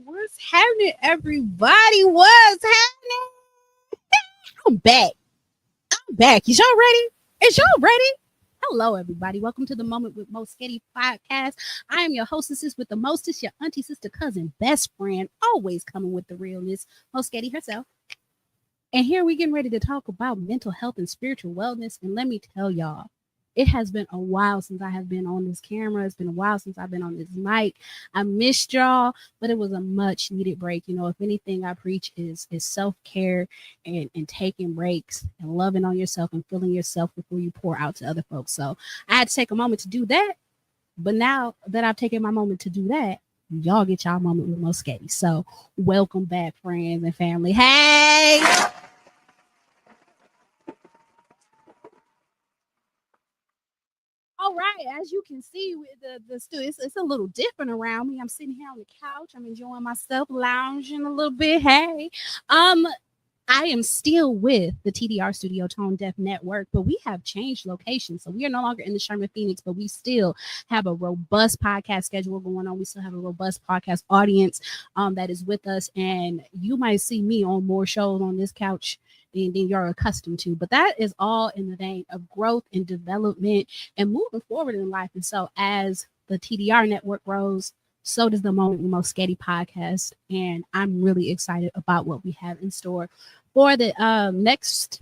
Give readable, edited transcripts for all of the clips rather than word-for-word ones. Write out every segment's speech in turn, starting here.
What's happening, everybody? What's happening? I'm back. I'm back. Is y'all ready? Is y'all ready? Hello, everybody. Welcome to the Moment with MoeSghetti podcast. I am your hostess with the mostest, your auntie, sister, cousin, best friend, always coming with the realness, MoeSghetti herself. And here we getting ready to talk about mental health and spiritual wellness. And let me tell y'all, it has been a while since I have been on this camera. It's been a while since I've been on this mic. I missed y'all, but it was a much needed break. You know, if anything I preach is self-care and taking breaks and loving on yourself and feeling yourself before you pour out to other folks. So I had to take a moment to do that. But now that I've taken my moment to do that, y'all get y'all moment with MoeSghetti. So welcome back, friends and family. Hey! All right, as you can see, with the studio, it's a little different around me. I'm sitting here on the couch. I'm enjoying myself, lounging a little bit. Hey, um, I am still with the TDR Studio Tone Deaf Network, but we have changed locations. So we are no longer in the Sherman Phoenix, but we still have a robust podcast schedule going on. We still have a robust podcast audience that is with us. And you might see me on more shows on this couch than you're accustomed to. But that is all in the vein of growth and development and moving forward in life. And so as the TDR network grows, so does the Moment with MoeSghetti podcast. And I'm really excited about what we have in store for the next,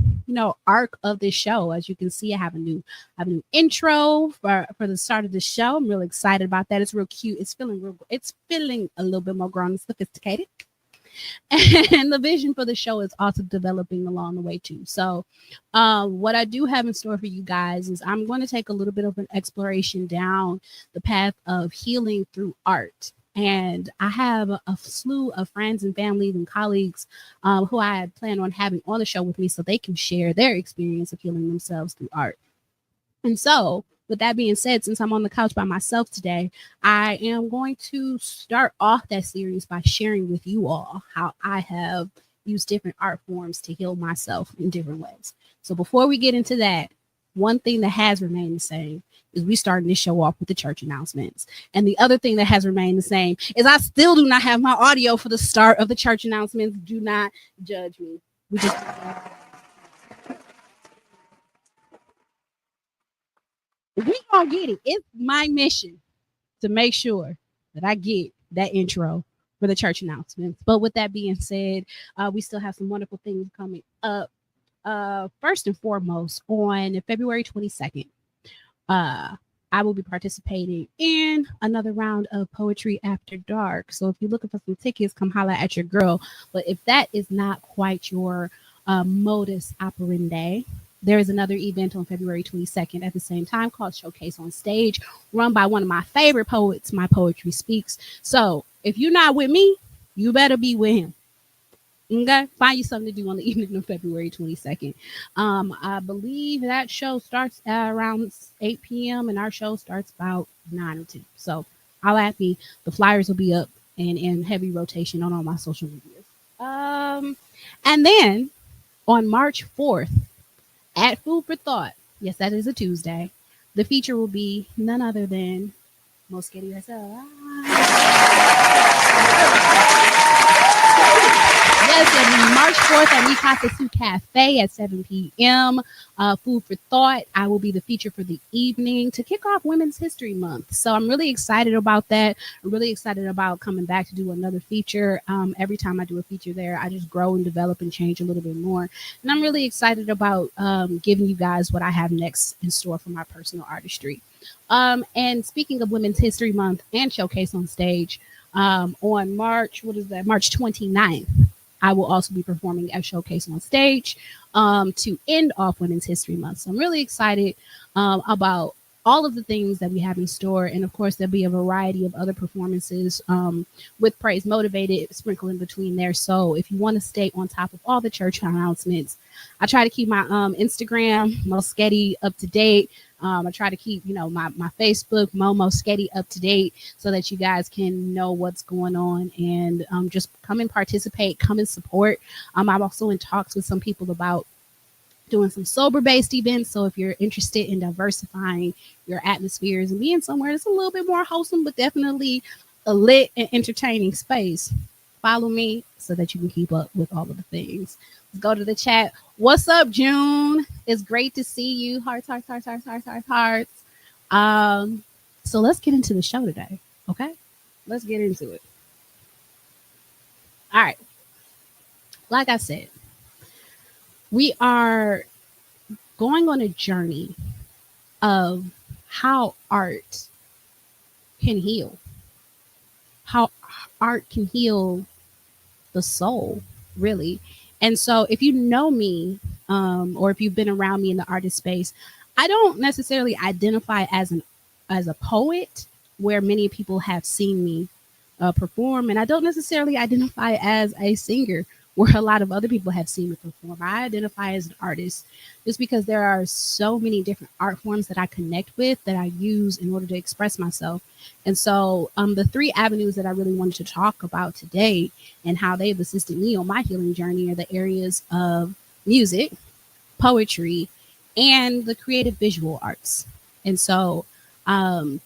arc of this show. As you can see, I have a new intro for the start of the show. I'm really excited about that. It's real cute. It's feeling a little bit more grown and sophisticated. And the vision for the show is also developing along the way too. So what I do have in store for you guys is I'm going to take a little bit of an exploration down the path of healing through art. And I have a slew of friends and families and colleagues who I had planned on having on the show with me so they can share their experience of healing themselves through art. And so, with that being said, since I'm on the couch by myself today, I am going to start off that series by sharing with you all how I have used different art forms to heal myself in different ways. So before we get into that, one thing that has remained the same is we starting this show off with the church announcements. And the other thing that has remained the same is I still do not have my audio for the start of the church announcements. Do not judge me. We gonna get it. It's my mission to make sure that I get that intro for the church announcements. But with that being said, we still have some wonderful things coming up. First and foremost, on February 22nd, I will be participating in another round of Poetry After Dark. So if you're looking for some tickets, come holla at your girl. But if that is not quite your modus operandi, there is another event on February 22nd at the same time called Showcase on Stage, run by one of my favorite poets, My Poetry Speaks. So if you're not with me, you better be with him. Okay, find you something to do on the evening of February 22nd. I believe that show starts at around 8 p.m. and our show starts about 9 or 10. So I'll at me. The flyers will be up and in heavy rotation on all my social medias. And then on March 4th, at Food for Thought, yes, that is a Tuesday, the feature will be none other than MoeSghetti herself. Yes, it'll be March 4th at Mikasa Su Cafe at 7 p.m. Food for Thought. I will be the feature for the evening to kick off Women's History Month. So I'm really excited about that. I'm really excited about coming back to do another feature. Every time I do a feature there, I just grow and develop and change a little bit more. And I'm really excited about giving you guys what I have next in store for my personal artistry. And speaking of Women's History Month and Showcase on Stage, on March 29th, I will also be performing at Showcase on Stage to end off Women's History Month. So I'm really excited about all of the things that we have in store. And of course, there'll be a variety of other performances with Praise Motivated sprinkled in between there. So if you want to stay on top of all the church announcements, I try to keep my Instagram, MoeSghetti, up to date. I try to keep, my Facebook, MoeSghetti, up to date so that you guys can know what's going on and just come and participate, come and support. I'm also in talks with some people about doing some sober-based events. So if you're interested in diversifying your atmospheres and being somewhere that's a little bit more wholesome, but definitely a lit and entertaining space, follow me so that you can keep up with all of the things. Let's go to the chat. What's up, June? It's great to see you. Hearts, hearts, hearts, hearts, hearts, hearts, hearts. So let's get into the show today. Okay? Let's get into it. All right. Like I said, we are going on a journey of how art can heal, how art can heal the soul, really. And so, if you know me, or if you've been around me in the artist space, I don't necessarily identify as a poet, where many people have seen me perform, and I don't necessarily identify as a singer, where a lot of other people have seen me perform. I identify as an artist, just because there are so many different art forms that I connect with, that I use in order to express myself. And so, the three avenues that I really wanted to talk about today and how they've assisted me on my healing journey are the areas of music, poetry, and the creative visual arts. And so, um,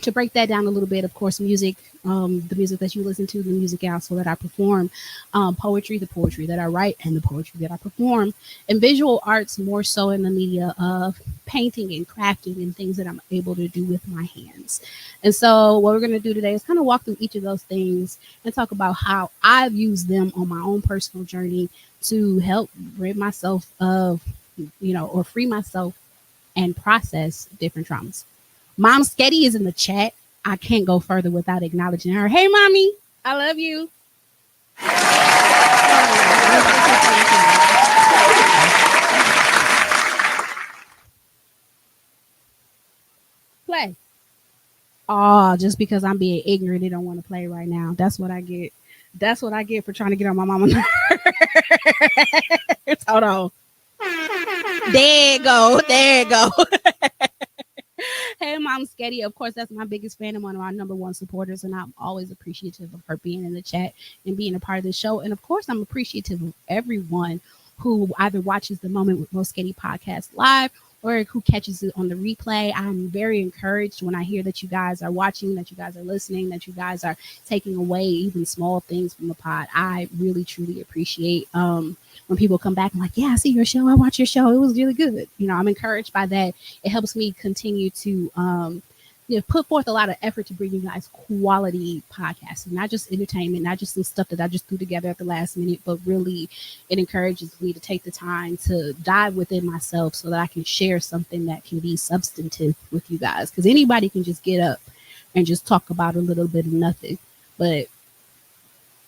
to break that down a little bit, of course, music, the music that you listen to, the music also that I perform, poetry, the poetry that I write, and the poetry that I perform, and visual arts more so in the media of painting and crafting and things that I'm able to do with my hands. And so, what we're going to do today is kind of walk through each of those things and talk about how I've used them on my own personal journey to help rid myself of, or free myself and process different traumas. MoeSghetti is in the chat. I can't go further without acknowledging her. Hey, mommy, I love you. Play. Oh, just because I'm being ignorant, they don't want to play right now. That's what I get. That's what I get for trying to get on my mama nerves. Hold on. There you go. There you go. Hey, MoeSghetti. Of course, that's my biggest fan and one of my number one supporters, and I'm always appreciative of her being in the chat and being a part of the show. And of course, I'm appreciative of everyone who either watches the Moment with MoeSghetti podcast live or who catches it on the replay. I'm very encouraged when I hear that you guys are watching, that you guys are listening, that you guys are taking away even small things from the pod. I really, truly appreciate when people come back and like, yeah, I see your show. I watch your show. It was really good. I'm encouraged by that. It helps me continue to put forth a lot of effort to bring you guys quality podcasts, not just entertainment, not just some stuff that I just threw together at the last minute, but really it encourages me to take the time to dive within myself so that I can share something that can be substantive with you guys. Because anybody can just get up and just talk about a little bit of nothing. But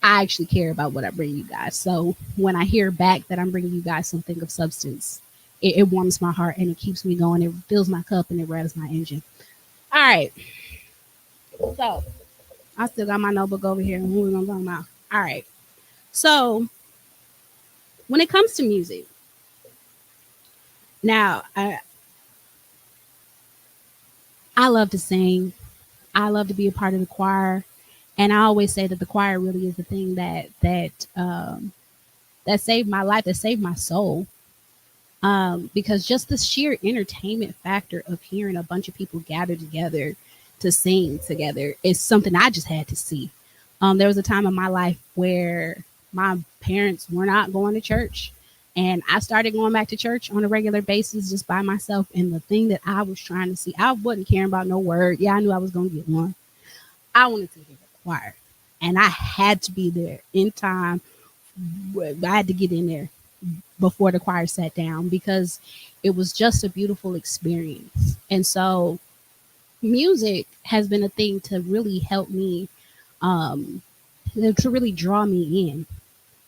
I actually care about what I bring you guys. So when I hear back that I'm bringing you guys something of substance, it warms my heart and it keeps me going. It fills my cup and it revs my engine. All right. So I still got my notebook over here. What we're going to talk about. All right. So when it comes to music, now I love to sing. I love to be a part of the choir. And I always say that the choir really is the thing that saved my life, that saved my soul. Because just the sheer entertainment factor of hearing a bunch of people gather together to sing together is something I just had to see. There was a time in my life where my parents were not going to church, and I started going back to church on a regular basis just by myself. And the thing that I was trying to see, I wasn't caring about no word. Yeah, I knew I was going to get one. I wanted to hear the choir, and I had to be there in time. I had to get in there before the choir sat down because it was just a beautiful experience. And so music has been a thing to really help me, to really draw me in,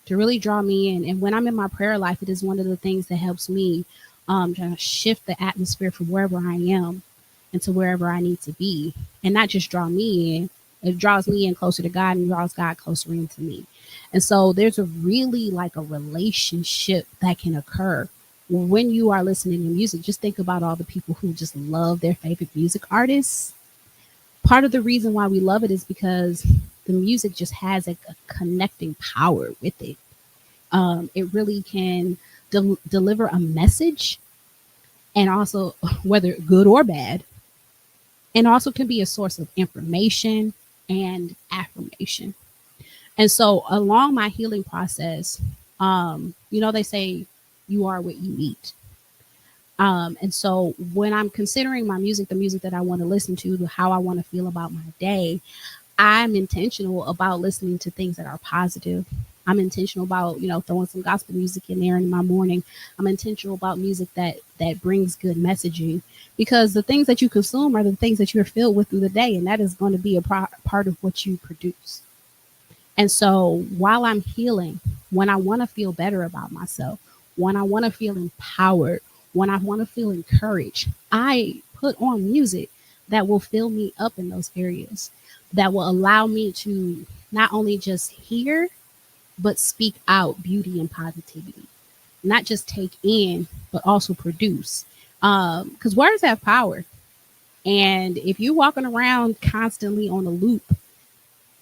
And when I'm in my prayer life, it is one of the things that helps me try to shift the atmosphere from wherever I am into wherever I need to be, and not just draw me in. It draws me in closer to God and draws God closer into me. And so there's a really like a relationship that can occur when you are listening to music. Just think about all the people who just love their favorite music artists. Part of the reason why we love it is because the music just has a connecting power with it. It really can deliver a message, and also whether good or bad, and also can be a source of information and affirmation. And so along my healing process, they say you are what you eat. And so when I'm considering my music, the music that I want to listen to, how I want to feel about my day, I'm intentional about listening to things that are positive. I'm intentional about, throwing some gospel music in there in my morning. I'm intentional about music that brings good messaging, because the things that you consume are the things that you're filled with through the day, and that is going to be a part of what you produce. And so while I'm healing, when I want to feel better about myself, when I want to feel empowered, when I want to feel encouraged, I put on music that will fill me up in those areas, that will allow me to not only just hear, but speak out beauty and positivity. Not just take in, but also produce. Because words have power. And if you're walking around constantly on a loop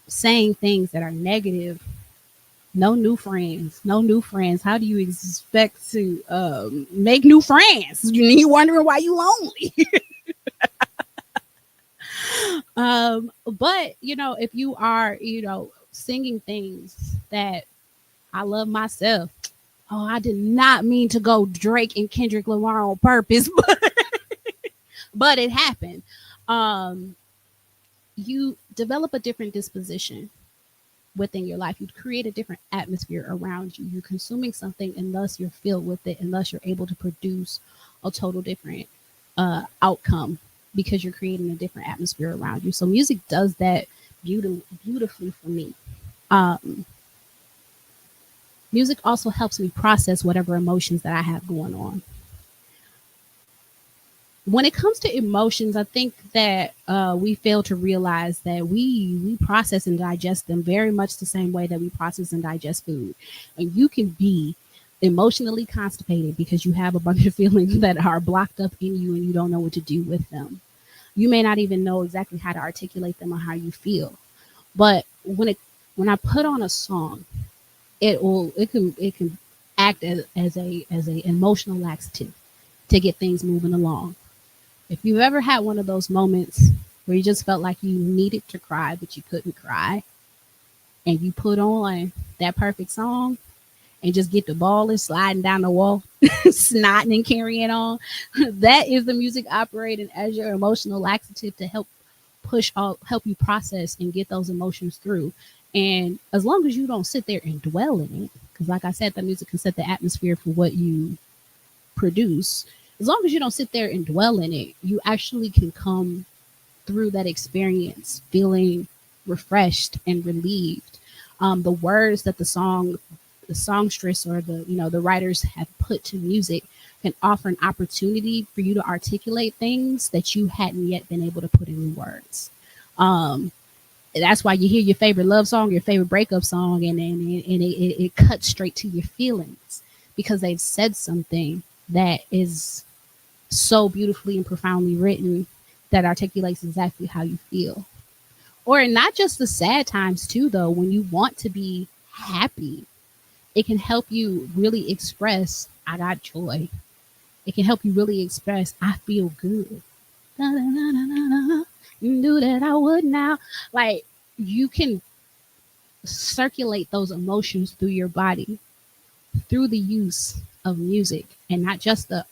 saying things that are negative, no new friends, no new friends. How do you expect to make new friends? You wondering why you lonely. But if you are, singing things that I love myself. Oh, I did not mean to go Drake and Kendrick Lamar on purpose, but it happened. Um, you develop a different disposition within your life. You create a different atmosphere around you. You're consuming something, and thus you're filled with it, and thus you're able to produce a total different outcome, because you're creating a different atmosphere around you. So music does that beautifully for me. Um, Music also helps me process whatever emotions that I have going on. When it comes to emotions, I think that we fail to realize that we process and digest them very much the same way that we process and digest food. And you can be emotionally constipated because you have a bunch of feelings that are blocked up in you and you don't know what to do with them. You may not even know exactly how to articulate them or how you feel. But when I put on a song, it can act as a emotional laxative to get things moving along. If you've ever had one of those moments where you just felt like you needed to cry, but you couldn't cry, and you put on that perfect song and just get the ball and sliding down the wall, snotting and carrying on, that is the music operating as your emotional laxative to help you process and get those emotions through. And as long as you don't sit there and dwell in it, because like I said, the music can set the atmosphere for what you produce. As long as you don't sit there and dwell in it, you actually can come through that experience feeling refreshed and relieved. The words that the songstress or the writers have put to music can offer an opportunity for you to articulate things that you hadn't yet been able to put in words. Um, that's why you hear your favorite love song, your favorite breakup song, and it cuts straight to your feelings, because they've said something that is so beautifully and profoundly written that articulates exactly how you feel. Or not just the sad times too, though. When you want to be happy, it can help you really express, I got joy. It can help you really express, I feel good. Da, da, da, da, da. You knew that I would now. Like, you can circulate those emotions through your body through the use of music, and not just the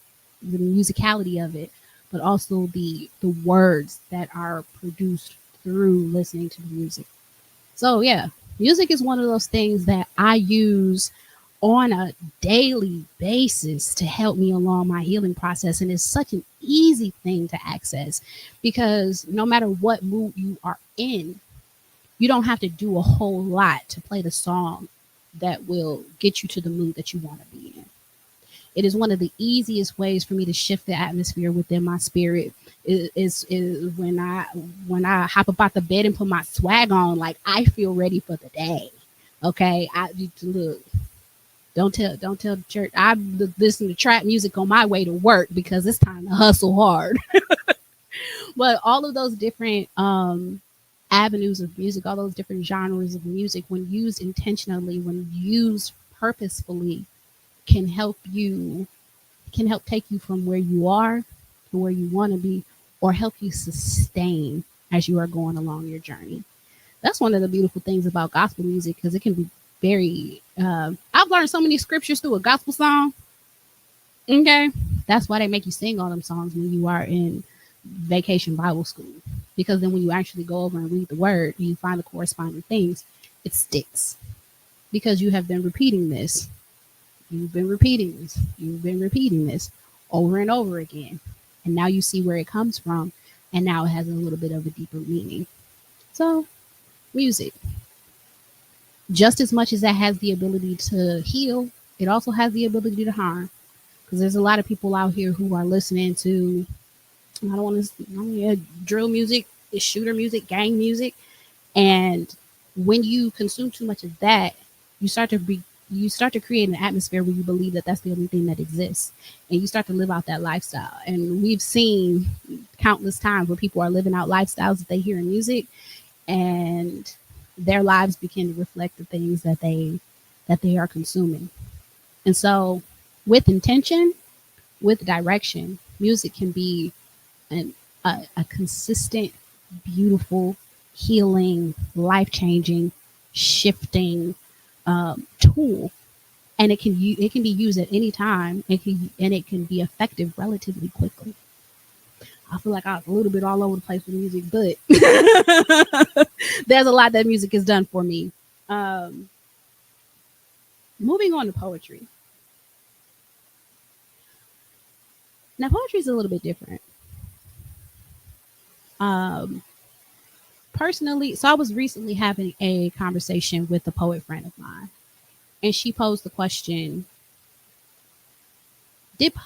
musicality of it, but also the words that are produced through listening to the music. So yeah, music is one of those things that I use on a daily basis to help me along my healing process. And it's such an easy thing to access, because no matter what mood you are in, you don't have to do a whole lot to play the song that will get you to the mood that you want to be in. It is one of the easiest ways for me to shift the atmosphere within my spirit. Is when I hop up out the bed and put my swag on, like I feel ready for the day. Okay, I look. Don't tell the church. I listen to trap music on my way to work because it's time to hustle hard. But all of those different avenues of music, all those different genres of music, when used intentionally, when used purposefully, can help you can help take you from where you are to where you want to be, or help you sustain as you are going along your journey. That's one of the beautiful things about gospel music, because it can be very. I've learned so many scriptures through a gospel song. Okay, that's why they make you sing all them songs when you are in vacation Bible school, because then when you actually go over and read the word and you find the corresponding things, it sticks because you have been repeating this. You've been repeating this. You've been repeating this over and over again, and now you see where it comes from, and now it has a little bit of a deeper meaning. So, music, just as much as that has the ability to heal, it also has the ability to harm. Because there's a lot of people out here who are listening to, I don't want to, drill music, shooter music, gang music, and when you consume too much of that, you start to be you start to create an atmosphere where you believe that that's the only thing that exists, and you start to live out that lifestyle. And we've seen countless times where people are living out lifestyles that they hear in music, and their lives begin to reflect the things that they are consuming. And so, with intention, with direction, music can be an, a consistent, beautiful, healing, life changing, shifting tool, and it can be used at any time. It can be effective relatively quickly. I feel like I was a little bit all over the place with music, but there's a lot that music has done for me. Um, Moving on to poetry. Now, poetry is a little bit different. Um, Personally, so I was recently having a conversation with a poet friend of mine, and she posed the question: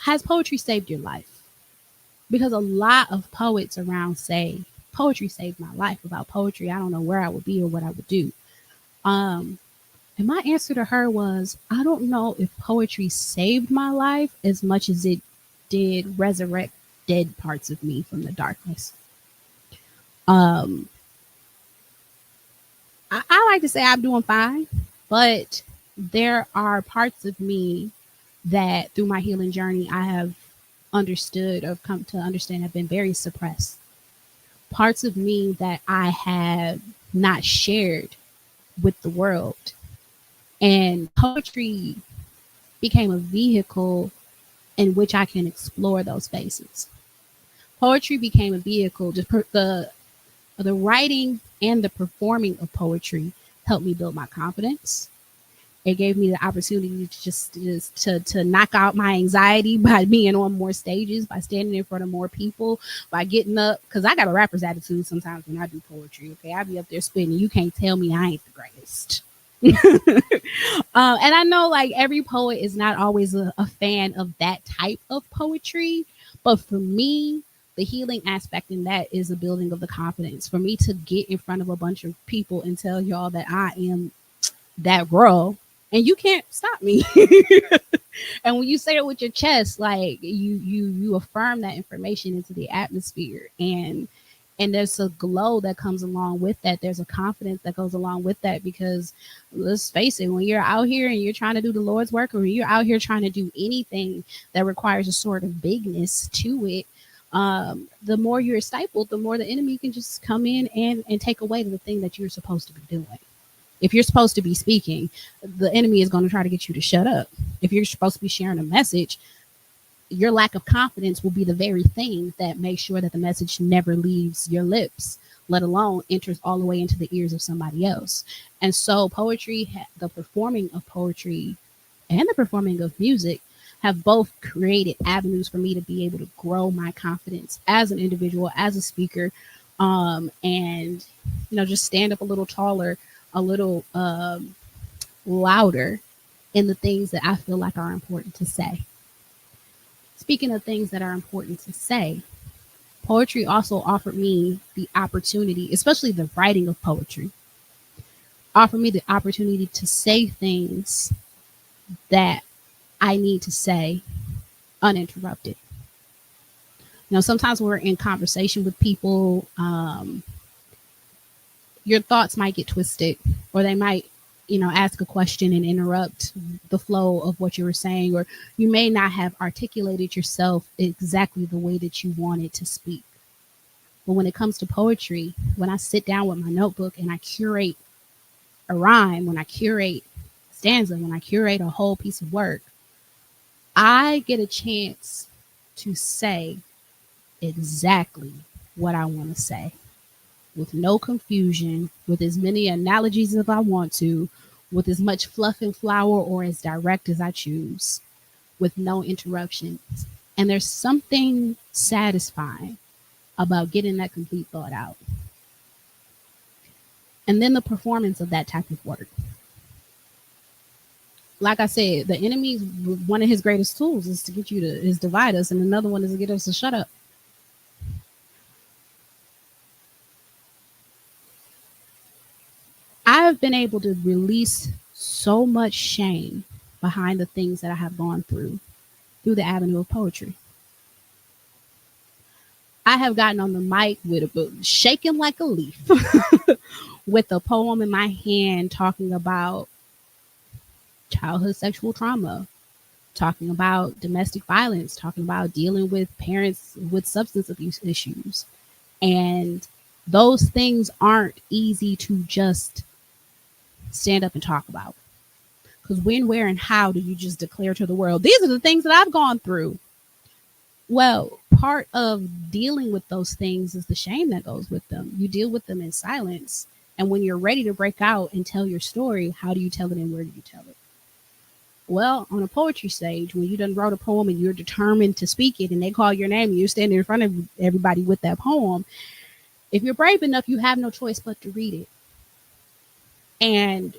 has poetry saved your life? Because a lot of poets around say poetry saved my life. Without poetry, I don't know where I would be or what I would do. Um, and my answer to her was, I don't know if poetry saved my life as much as it did resurrect dead parts of me from the darkness. Um, I like to say I'm doing fine, but there are parts of me that through my healing journey I have understood or come to understand have been very suppressed. Parts of me that I have not shared with the world. And poetry became a vehicle in which I can explore those spaces. Poetry became a vehicle, the writing and the performing of poetry helped me build my confidence. It gave me the opportunity to to knock out my anxiety by being on more stages, by standing in front of more people, by getting up. Because I got a rapper's attitude sometimes when I do poetry. Okay, I be up there spitting. You can't tell me I ain't the greatest. And I know like every poet is not always a fan of that type of poetry, but for me, the healing aspect in that is a building of the confidence. For me to get in front of a bunch of people and tell y'all that I am that girl and you can't stop me. And when you say it with your chest, like you affirm that information into the atmosphere, and there's a glow that comes along with that. There's a confidence that goes along with that, because let's face it, when you're out here and you're trying to do the Lord's work, or you're out here trying to do anything that requires a sort of bigness to it, the more you're stifled, the more the enemy can just come in and take away the thing that you're supposed to be doing. If you're supposed to be speaking, the enemy is going to try to get you to shut up. If you're supposed to be sharing a message, your lack of confidence will be the very thing that makes sure that the message never leaves your lips, let alone enters all the way into the ears of somebody else. And so poetry, the performing of poetry and the performing of music have both created avenues for me to be able to grow my confidence as an individual, as a speaker, and just stand up a little taller, a little louder in the things that I feel like are important to say. Speaking of things that are important to say, poetry also offered me the opportunity, especially the writing of poetry, offered me the opportunity to say things that I need to say uninterrupted. Sometimes when we're in conversation with people, your thoughts might get twisted, or they might, ask a question and interrupt the flow of what you were saying, or you may not have articulated yourself exactly the way that you wanted to speak. But when it comes to poetry, when I sit down with my notebook and I curate a rhyme, when I curate a stanza, when I curate a whole piece of work, I get a chance to say exactly what I want to say with no confusion, with as many analogies as I want to, with as much fluff and flower or as direct as I choose, with no interruptions. And there's something satisfying about getting that complete thought out. And then the performance of that type of work. Like I said, the enemy, one of his greatest tools is to get you to is divide us, and another one is to get us to shut up. I've been able to release so much shame behind the things that I have gone through the avenue of poetry. I have gotten on the mic with a book, shaking like a leaf, with a poem in my hand talking about childhood sexual trauma, talking about domestic violence, talking about dealing with parents with substance abuse issues. And those things aren't easy to just stand up and talk about. Because when, where, and how do you just declare to the world, these are the things that I've gone through? Well, part of dealing with those things is the shame that goes with them. You deal with them in silence. And when you're ready to break out and tell your story, how do you tell it and where do you tell it? Well, on a poetry stage, when you done wrote a poem and you're determined to speak it and they call your name and you're standing in front of everybody with that poem, if you're brave enough, you have no choice but to read it. And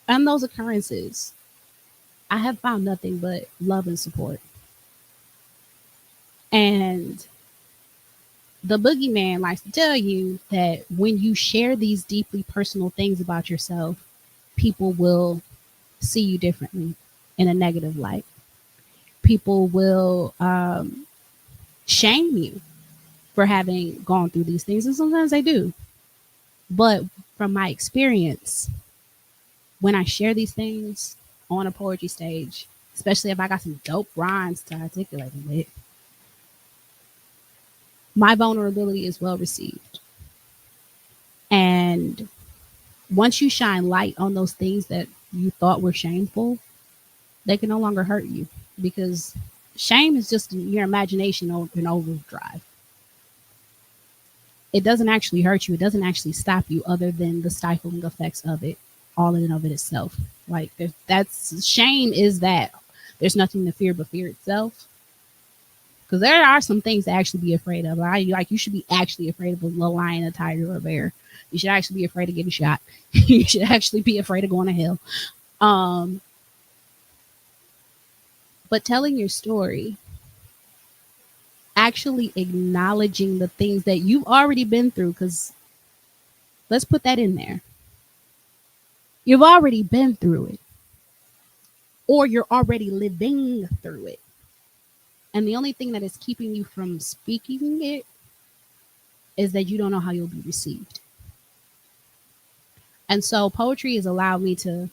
on those occurrences, I have found nothing but love and support. And the boogeyman likes to tell you that when you share these deeply personal things about yourself, people will see you differently in a negative light. People will shame you for having gone through these things, and sometimes they do. But from my experience, when I share these things on a poetry stage, especially if I got some dope rhymes to articulate them with, my vulnerability is well received. And once you shine light on those things that you thought were shameful, they can no longer hurt you, because shame is just your imagination in overdrive. It doesn't actually hurt you. It doesn't actually stop you, other than the stifling effects of it, all in and of it itself. Like, that's shame is that there's nothing to fear but fear itself. Because there are some things to actually be afraid of. Like you should be actually afraid of a lion, a tiger, or a bear. You should actually be afraid of getting shot. You should actually be afraid of going to hell. But telling your story, actually acknowledging the things that you've already been through, because let's put that in there. You've already been through it, or you're already living through it. And the only thing that is keeping you from speaking it is that you don't know how you'll be received. And so poetry has allowed me to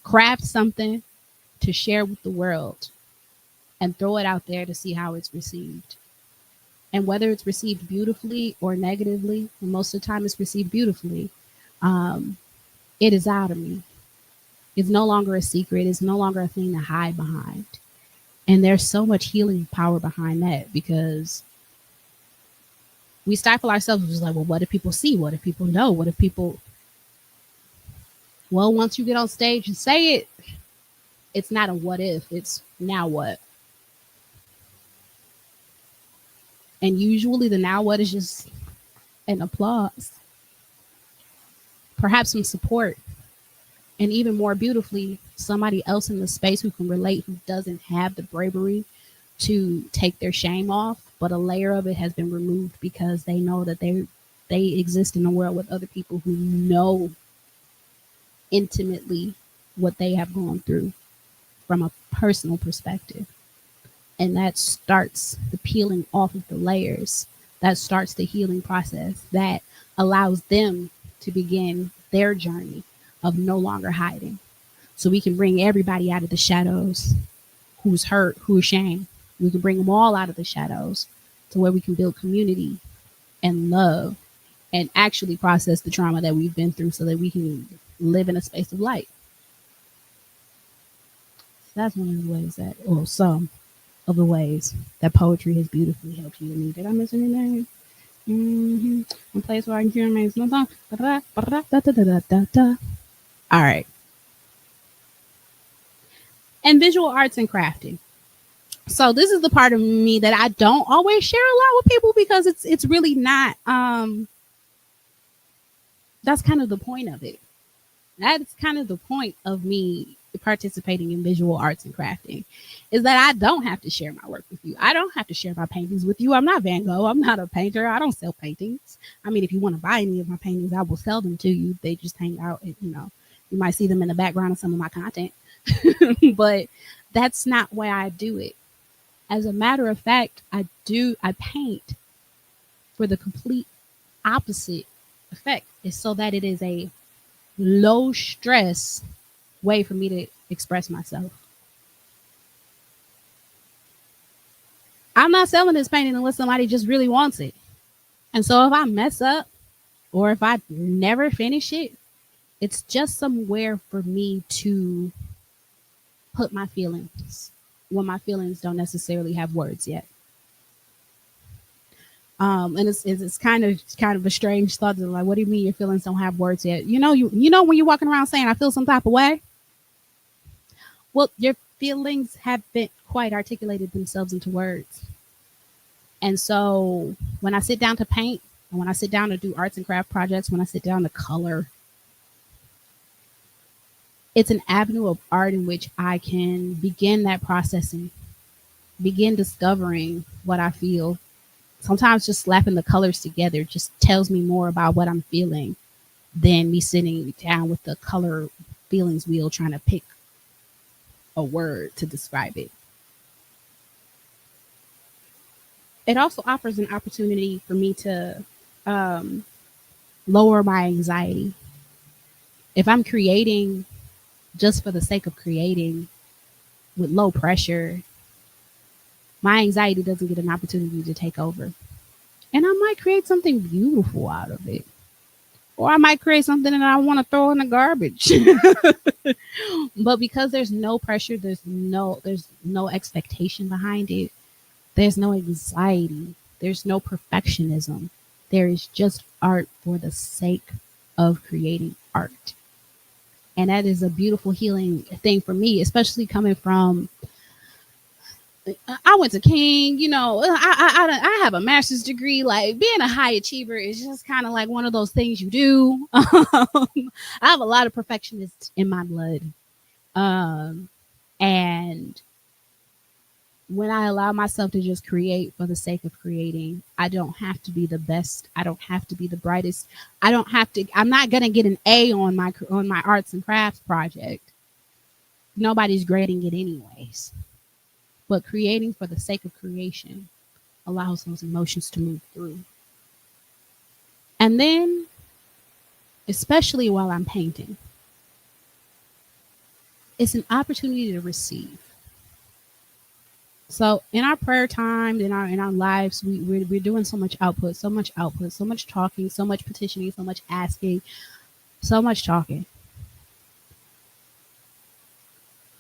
craft something to share with the world and throw it out there to see how it's received. And whether it's received beautifully or negatively, and most of the time it's received beautifully, it is out of me. It's no longer a secret. It's no longer a thing to hide behind. And there's so much healing power behind that, because we stifle ourselves. Just like, well, what if people see? What if people know? What if people... Well, once you get on stage and say it, it's not a what if, it's now what. And usually the now what is just an applause, perhaps some support, and even more beautifully, somebody else in the space who can relate, who doesn't have the bravery to take their shame off, but a layer of it has been removed because they know that they exist in a world with other people who know intimately what they have gone through from a personal perspective. And that starts the peeling off of the layers. That starts the healing process that allows them to begin their journey of no longer hiding. So we can bring everybody out of the shadows who's hurt, who's ashamed. We can bring them all out of the shadows to where we can build community and love and actually process the trauma that we've been through so that we can live in a space of light. So that's one of the ways that, or some of the ways that poetry has beautifully helped you and me. Did I miss anything? Mm-hmm. One place where I can hear my song. All right. And visual arts and crafting. So this is the part of me that I don't always share a lot with people because it's really not that's kind of the point of it. That's kind of the point of me participating in visual arts and crafting is that I don't have to share my work with you. I don't have to share my paintings with you. I'm not Van Gogh. I'm not a painter. I don't sell paintings. I mean, if you want to buy any of my paintings, I will sell them to you. They just hang out, and, you might see them in the background of some of my content, but that's not why I do it. As a matter of fact, I paint for the complete opposite effect. It's so that it is a low stress way for me to express myself. I'm not selling this painting unless somebody just really wants it. And so if I mess up or if I never finish it, it's just somewhere for me to put my feelings when my feelings don't necessarily have words yet. And it's kind of a strange thought. Like, what do you mean your feelings don't have words yet? You know when you're walking around saying I feel some type of way. Well, your feelings haven't quite articulated themselves into words. And so when I sit down to paint, and when I sit down to do arts and craft projects, when I sit down to color, it's an avenue of art in which I can begin that processing, begin discovering what I feel. Sometimes just slapping the colors together just tells me more about what I'm feeling than me sitting down with the color feelings wheel trying to pick a word to describe it. It also offers an opportunity for me to lower my anxiety. If I'm creating just for the sake of creating with low pressure, my anxiety doesn't get an opportunity to take over. And I might create something beautiful out of it. Or I might create something that I want to throw in the garbage. But because there's no pressure, there's no expectation behind it. There's no anxiety. There's no perfectionism. There is just art for the sake of creating art. And that is a beautiful healing thing for me, especially coming from I went to King, I have a master's degree. Like being a high achiever is just kind of like one of those things you do. I have a lot of perfectionists in my blood. And when I allow myself to just create for the sake of creating, I don't have to be the best. I don't have to be the brightest. I'm not going to get an A on my arts and crafts project. Nobody's grading it anyways. But creating for the sake of creation allows those emotions to move through. And then, especially while I'm painting, it's an opportunity to receive. So in our prayer time, in our lives, we're doing so much output, so much talking, so much petitioning, so much asking, so much talking.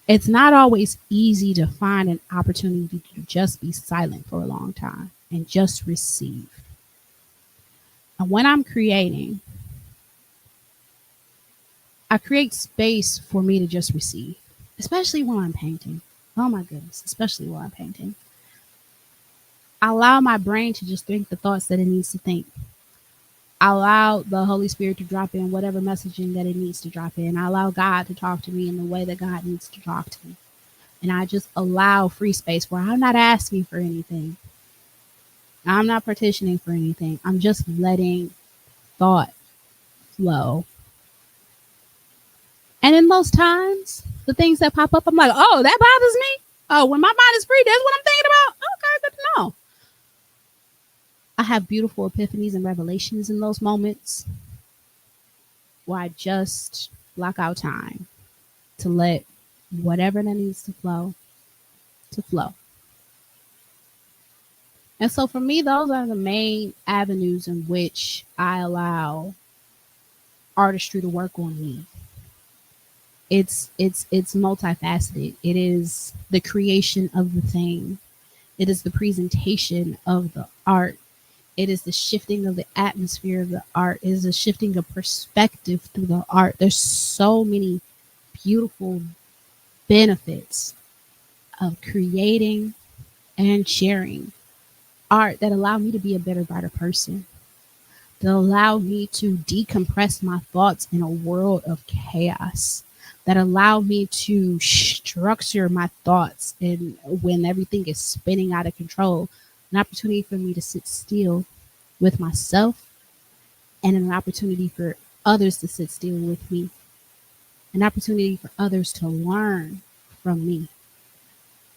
It's not always easy to find an opportunity to just be silent for a long time and just receive. And when I'm creating, I create space for me to just receive, especially while I'm painting. Oh my goodness, especially while I'm painting. I allow my brain to just think the thoughts that it needs to think. I allow the Holy Spirit to drop in whatever messaging that it needs to drop in. I allow God to talk to me in the way that God needs to talk to me. And I just allow free space where I'm not asking for anything. I'm not petitioning for anything. I'm just letting thought flow. And in those times, the things that pop up, I'm like, oh, that bothers me. Oh, when my mind is free, that's what I'm thinking about. Okay, good to know. I have beautiful epiphanies and revelations in those moments where I just block out time to let whatever that needs to flow. And so for me, those are the main avenues in which I allow artistry to work on me. It's multifaceted. It is the creation of the thing. It is the presentation of the art. It is the shifting of the atmosphere of the art. It is the shifting of perspective through the art. There's so many beautiful benefits of creating and sharing art that allow me to be a better, brighter person, that allow me to decompress my thoughts in a world of chaos, that allow me to structure my thoughts and when everything is spinning out of control, an opportunity for me to sit still with myself and an opportunity for others to sit still with me, an opportunity for others to learn from me,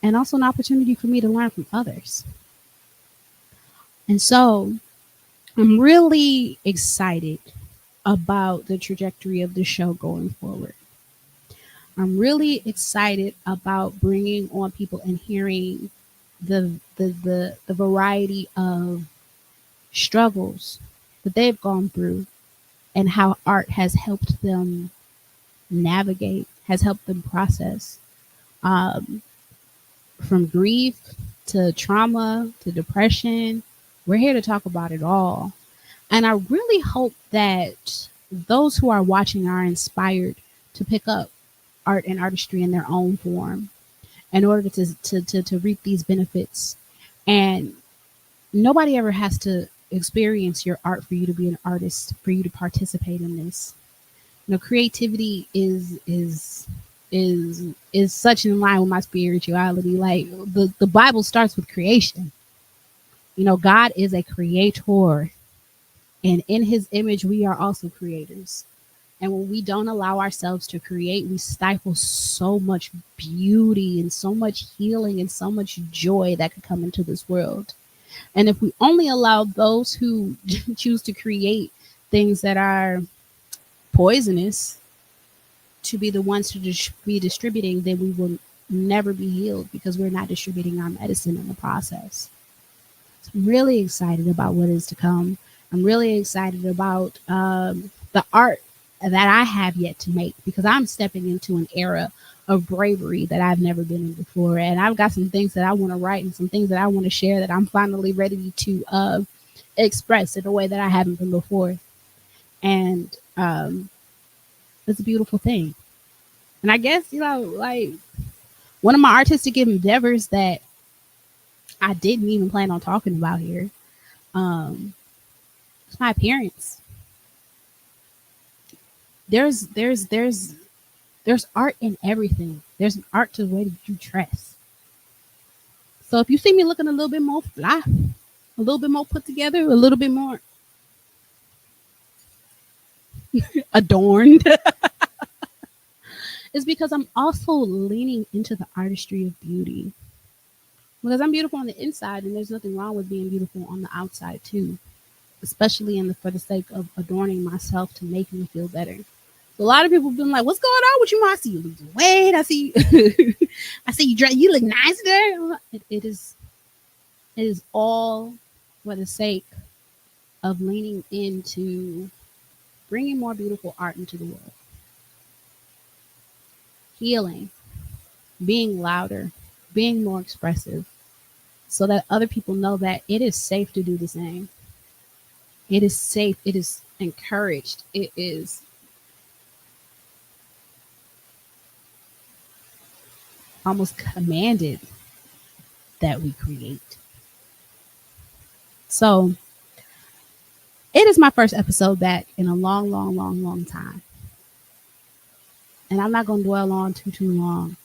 and also an opportunity for me to learn from others. And so I'm really excited about the trajectory of the show going forward. I'm really excited about bringing on people and hearing the variety of struggles that they've gone through and how art has helped them navigate, has helped them process, um, from grief to trauma to depression. We're here to talk about it all. And I really hope that those who are watching are inspired to pick up art and artistry in their own form in order to reap these benefits. And nobody ever has to experience your art for you to be an artist, for you to participate in this. You know, creativity is such in line with my spirituality. Like the Bible starts with creation. You know, God is a creator, and in his image we are also creators. And when we don't allow ourselves to create, we stifle so much beauty and so much healing and so much joy that could come into this world. And if we only allow those who choose to create things that are poisonous to be the ones to be distributing, then we will never be healed because we're not distributing our medicine in the process. So I'm really excited about what is to come. I'm really excited about the art that I have yet to make because I'm stepping into an era of bravery that I've never been in before. And I've got some things that I want to write and some things that I want to share that I'm finally ready to express in a way that I haven't been before. And it's a beautiful thing. And I guess, you know, like one of my artistic endeavors that I didn't even plan on talking about here is my appearance. There's art in everything. There's an art to the way that you dress. So if you see me looking a little bit more fly, a little bit more put together, a little bit more adorned, it's because I'm also leaning into the artistry of beauty. Because I'm beautiful on the inside, and there's nothing wrong with being beautiful on the outside too, especially for the sake of adorning myself to make me feel better. So a lot of people have been like, "What's going on with you, Ma? I see you losing weight. I see, I see you dress. You look nice today." It is all for the sake of leaning into bringing more beautiful art into the world, healing, being louder, being more expressive, so that other people know that it is safe to do the same. It is safe. It is encouraged. It is almost commanded that we create. So it is my first episode back in a long, long, long, long time. And I'm not going to dwell on too long,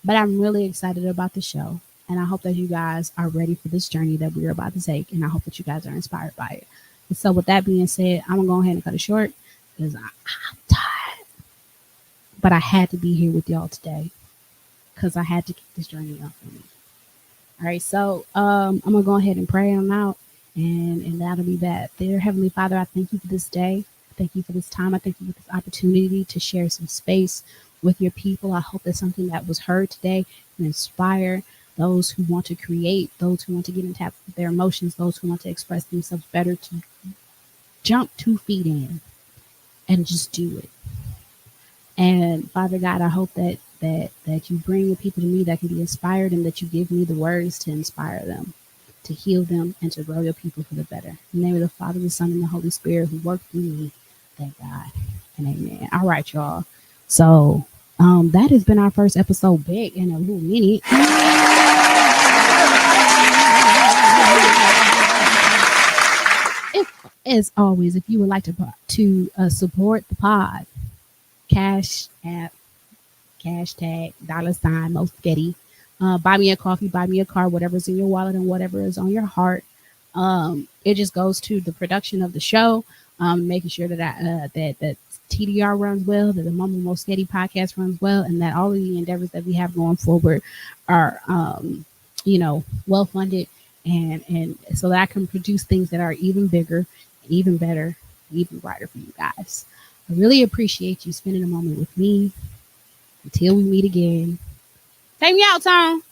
but I'm really excited about the show. And I hope that you guys are ready for this journey that we're about to take. And I hope that you guys are inspired by it. And so with that being said, I'm going to go ahead and cut it short because I'm tired. But I had to be here with y'all today because I had to keep this journey up for me. All right, so I'm gonna go ahead and pray on out, and that'll be that. Dear Heavenly Father, I thank you for this day. I thank you for this time. I thank you for this opportunity to share some space with your people. I hope that something that was heard today can inspire those who want to create, those who want to get in touch with their emotions, those who want to express themselves better, to jump 2 feet in and just do it. And Father God, I hope that you bring the people to me that can be inspired, and that you give me the words to inspire them, to heal them, and to grow your people for the better. In the name of the Father, the Son, and the Holy Spirit who worked through me. Thank God. And amen. All right, y'all. So that has been our first episode, big and a little mini. If, as always, if you would like to support the pod, cash app, hashtag $ MoeSghetti. Buy me a coffee, buy me a car, whatever's in your wallet and whatever is on your heart. It just goes to the production of the show, making sure that TDR runs well, that the MoeSghetti podcast runs well, and that all of the endeavors that we have going forward are, well funded, and so that I can produce things that are even bigger, even better, even brighter for you guys. I really appreciate you spending a moment with me. Until we meet again. Take me out, Tom.